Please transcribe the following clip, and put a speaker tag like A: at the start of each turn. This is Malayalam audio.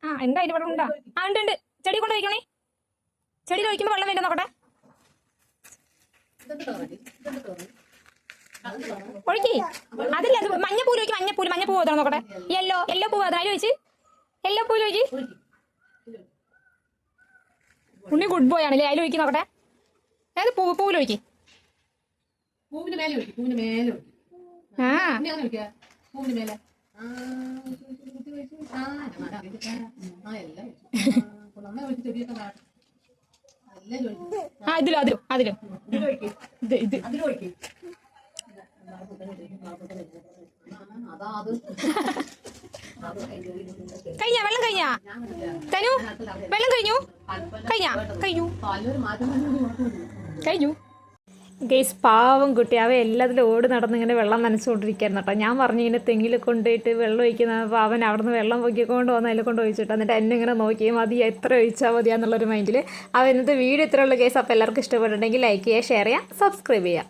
A: ആ എന്തായാലും ഇവിടെ ഉണ്ടാ. ആ ഉണ്ട് ഉണ്ട്. ചെടി കൊണ്ട് വയ്ക്കണേ. ചെടിയിൽ ഒഴിക്കുമ്പോൾ വെള്ളം വേണ്ട നോക്കട്ടെ. ഒഴുക്കി അതില്ല. അത് മഞ്ഞപ്പൂല് ഒഴിക്കും. മഞ്ഞപ്പൂ പോകാൻ നോക്കട്ടെ. യെല്ലോ പൂവ് അതിൽ ഒഴിച്ച്. യെല്ലോ പൂല് ഒഴിക്ക്. ഉണ്ണി ഗുഡ് ബോയ് ആണല്ലേ. അതിൽ ഒഴിക്കി നോക്കട്ടെ. അതായത് പൂവിൽ ഒഴിക്കി.
B: പൂവിന് മേലെ ഒഴിക്കും. പൂവിന് മേലെ
A: ആ
B: പൂവിന് മേലെ
A: അതിലും കഴിഞ്ഞ വെള്ളം കഴിഞ്ഞ തനു വെള്ളം കഴിഞ്ഞു ഗൈസ്. പാവം കുട്ടി അവ എല്ലാത്തിലും ഓടി നടന്ന് ഇങ്ങനെ വെള്ളം നനച്ചുകൊണ്ടിരിക്കുകയായിരുന്നു കേട്ടോ. ഞാൻ പറഞ്ഞു ഇങ്ങനെ തെങ്ങിൽ കൊണ്ടുപോയിട്ട് വെള്ളം ഒഴിക്കുന്ന. അപ്പോൾ അവൻ അവിടെ നിന്ന് വെള്ളം പൊക്കിക്കൊണ്ട് വന്ന് അതിൽ കൊണ്ട് ഒഴിച്ചിട്ട് എന്നിട്ട് എന്നെ ഇങ്ങനെ നോക്കി മതി എത്ര ഒഴിച്ചാൽ മതിയാന്നുള്ളൊരു മൈൻഡിൽ. അവൻ ഇന്നത്തെ വീഡിയോ ഇത്രയുള്ള കേസ്. അപ്പോൾ എല്ലാവർക്കും ഇഷ്ടപ്പെട്ടിട്ടുണ്ടെങ്കിൽ ലൈക്ക് ചെയ്യുക, ഷെയർ ചെയ്യുക, സബ്സ്ക്രൈബ് ചെയ്യുക.